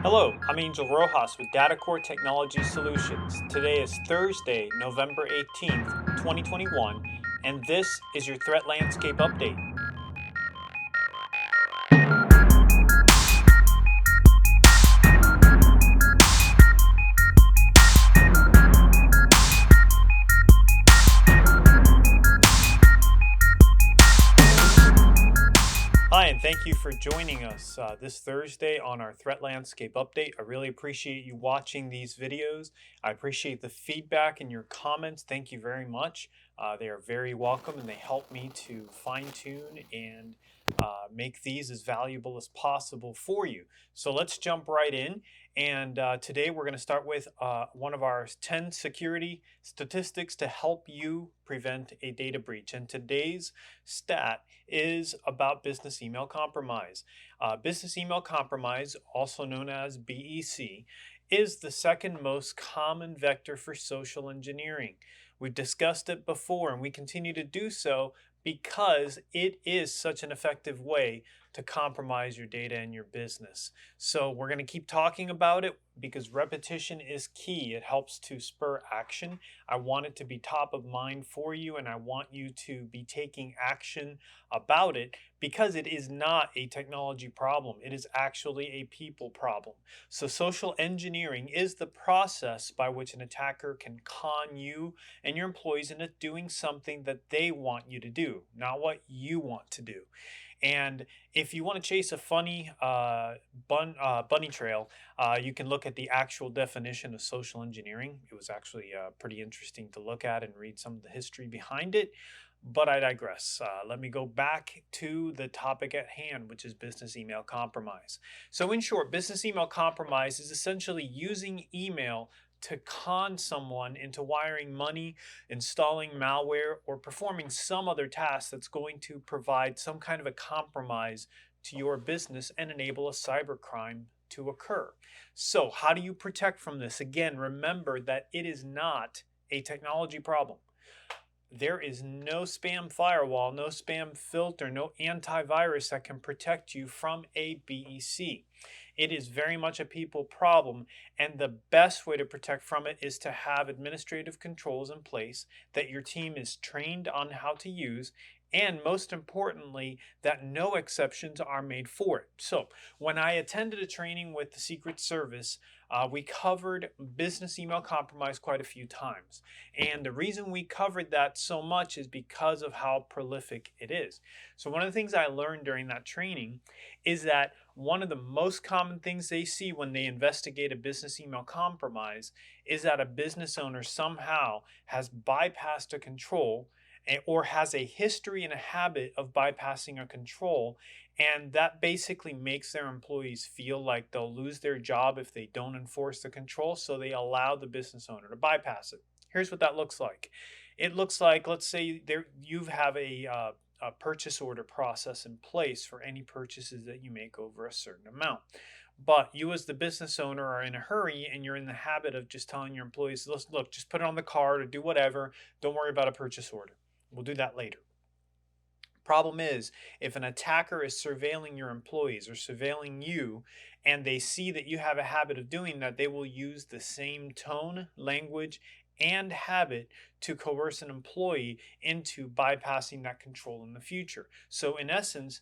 Hello, I'm Angel Rojas with DataCorps Technology Solutions. Today is Thursday, November 18th, 2021, and this is your Threat Landscape Update. Hi, and thank you for joining us this Thursday on our Threat Landscape Update. I really appreciate you watching these videos. I appreciate the feedback and your comments. Thank you very much. They are very welcome and they help me to fine tune and make these as valuable as possible for you. So let's jump right in. And today we're going to start with one of our 10 security statistics to help you prevent a data breach. And today's stat is about business email compromise. Business email compromise, also known as BEC, is the second most common vector for social engineering. We've discussed it before and we continue to do so because it is such an effective way to compromise your data and your business. So we're going to keep talking about it because repetition is key. It helps to spur action. I want it to be top of mind for you and I want you to be taking action about it because it is not a technology problem. It is actually a people problem. So social engineering is the process by which an attacker can con you and your employees into doing something that they want you to do, not what you want to do. And if you want to chase a funny bunny trail, you can look at the actual definition of social engineering. It was actually pretty interesting to look at and read some of the history behind it. But I digress. Let me go back to the topic at hand, which is business email compromise. So in short, business email compromise is essentially using email to con someone into wiring money, installing malware, or performing some other task that's going to provide some kind of a compromise to your business and enable a cybercrime to occur. So how do you protect from this? Again, remember that it is not a technology problem. There is no spam firewall, no spam filter, no antivirus that can protect you from a BEC. It is very much a people problem, and the best way to protect from it is to have administrative controls in place that your team is trained on how to use, and most importantly, that no exceptions are made for it. So, when I attended a training with the Secret Service, we covered business email compromise quite a few times. And the reason we covered that so much is because of how prolific it is. So, one of the things I learned during that training is that one of the most common things they see when they investigate a business email compromise is that a business owner somehow has bypassed a control or has a history and a habit of bypassing a control. And that basically makes their employees feel like they'll lose their job if they don't enforce the control. So they allow the business owner to bypass it. Here's what that looks like. It looks like, let's say you have a purchase order process in place for any purchases that you make over a certain amount. But you as the business owner are in a hurry and you're in the habit of just telling your employees, look, just put it on the card or do whatever. Don't worry about a purchase order. We'll do that later. Problem is, if an attacker is surveilling your employees or surveilling you, and they see that you have a habit of doing that, they will use the same tone, language, and habit to coerce an employee into bypassing that control in the future. So in essence,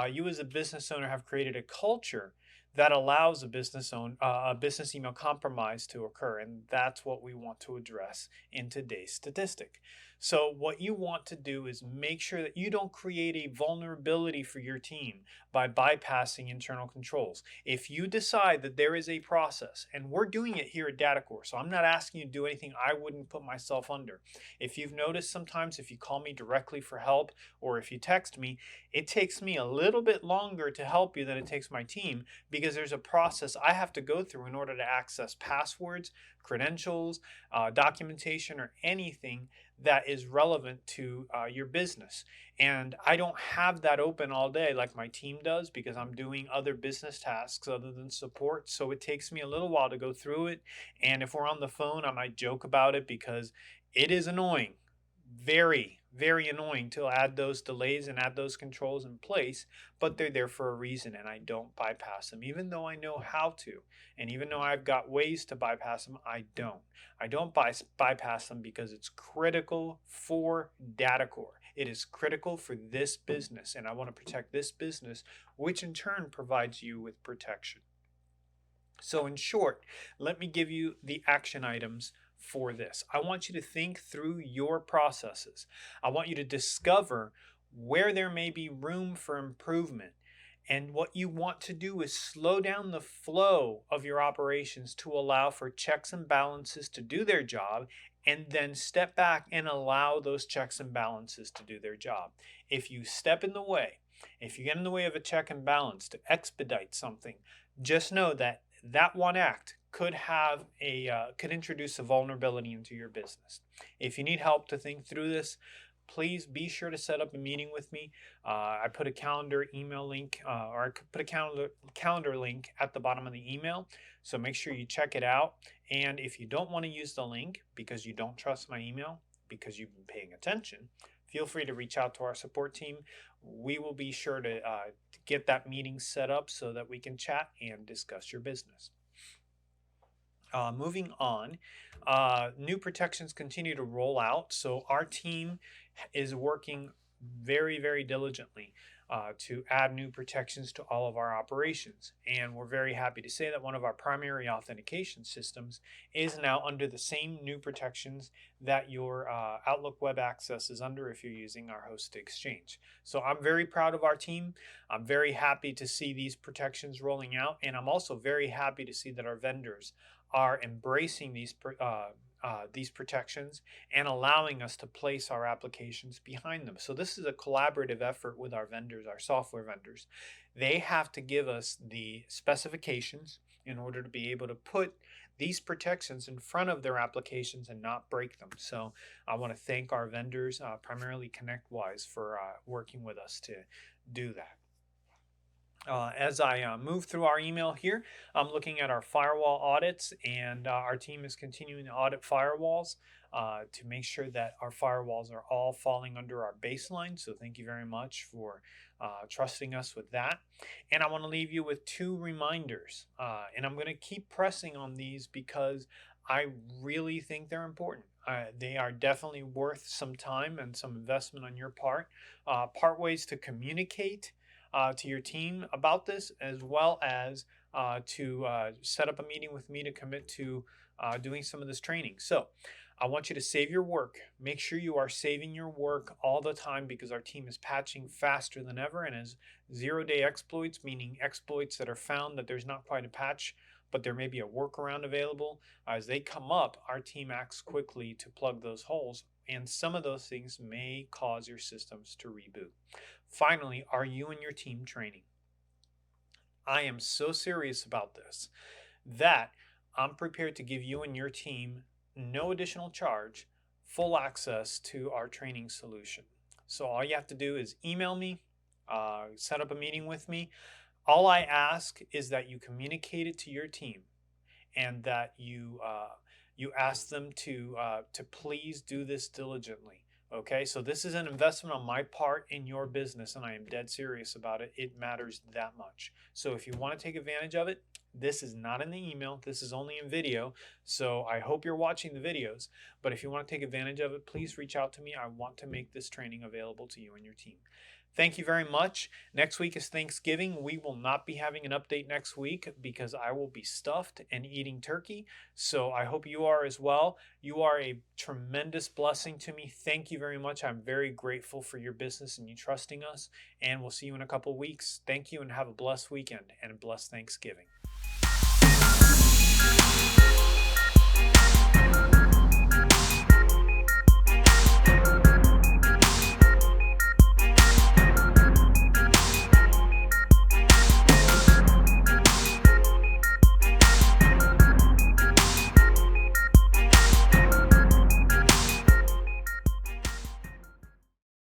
you as a business owner have created a culture that allows a business email compromise to occur, and that's what we want to address in today's statistic. So what you want to do is make sure that you don't create a vulnerability for your team by bypassing internal controls. If you decide that there is a process, and we're doing it here at DataCorps, so I'm not asking you to do anything I wouldn't put myself under. If you've noticed, sometimes if you call me directly for help or if you text me, it takes me a little bit longer to help you than it takes my team because there's a process I have to go through in order to access passwords, credentials, documentation, or anything that is relevant to your business. And I don't have that open all day like my team does because I'm doing other business tasks other than support. So it takes me a little while to go through it. And if we're on the phone, I might joke about it because it is annoying. Very, very annoying to add those delays and add those controls in place, but they're there for a reason, and I don't bypass them, even though I know how to. And even though I've got ways to bypass them, I don't. I don't bypass them because it's critical for DataCorps. It is critical for this business, and I want to protect this business, which in turn provides you with protection. So in short, let me give you the action items for this. I want you to think through your processes. I want you to discover where there may be room for improvement. And what you want to do is slow down the flow of your operations to allow for checks and balances to do their job, and then step back and allow those checks and balances to do their job. If you step in the way, if you get in the way of a check and balance to expedite something, just know that that one act could introduce a vulnerability into your business. If you need help to think through this, please be sure to set up a meeting with me. I put a calendar email link, or I could put a calendar link at the bottom of the email. So make sure you check it out. And if you don't want to use the link because you don't trust my email, because you've been paying attention, feel free to reach out to our support team. We will be sure to get that meeting set up so that we can chat and discuss your business. Moving on, new protections continue to roll out. So our team is working very, very diligently to add new protections to all of our operations. And we're very happy to say that one of our primary authentication systems is now under the same new protections that your Outlook Web Access is under if you're using our hosted exchange. So I'm very proud of our team. I'm very happy to see these protections rolling out. And I'm also very happy to see that our vendors are embracing these protections and allowing us to place our applications behind them. So this is a collaborative effort with our vendors, our software vendors. They have to give us the specifications in order to be able to put these protections in front of their applications and not break them. So I want to thank our vendors, primarily ConnectWise, for working with us to do that. As I move through our email here, I'm looking at our firewall audits, and our team is continuing to audit firewalls to make sure that our firewalls are all falling under our baseline. So thank you very much for trusting us with that. And I want to leave you with 2 reminders, and I'm going to keep pressing on these because I really think they're important. They are definitely worth some time and some investment on your part. Part ways to communicate to your team about this, as well as to set up a meeting with me to commit to doing some of this training. So I want you to save your work. Make sure you are saving your work all the time, because our team is patching faster than ever, and as zero-day exploits, meaning exploits that are found that there's not quite a patch, but there may be a workaround available. As they come up, our team acts quickly to plug those holes, and some of those things may cause your systems to reboot. Finally, are you and your team training? I am so serious about this that I'm prepared to give you and your team, no additional charge, full access to our training solution. So all you have to do is email me, set up a meeting with me. All I ask is that you communicate it to your team, and that you ask them to please do this diligently. Okay, so this is an investment on my part in your business, and I am dead serious about it. It matters that much. So if you want to take advantage of it, this is not in the email. This is only in video. So I hope you're watching the videos. But if you want to take advantage of it, please reach out to me. I want to make this training available to you and your team. Thank you very much. Next week is Thanksgiving. We will not be having an update next week because I will be stuffed and eating turkey. So I hope you are as well. You are a tremendous blessing to me. Thank you very much. I'm very grateful for your business and you trusting us. And we'll see you in a couple of weeks. Thank you, and have a blessed weekend and a blessed Thanksgiving.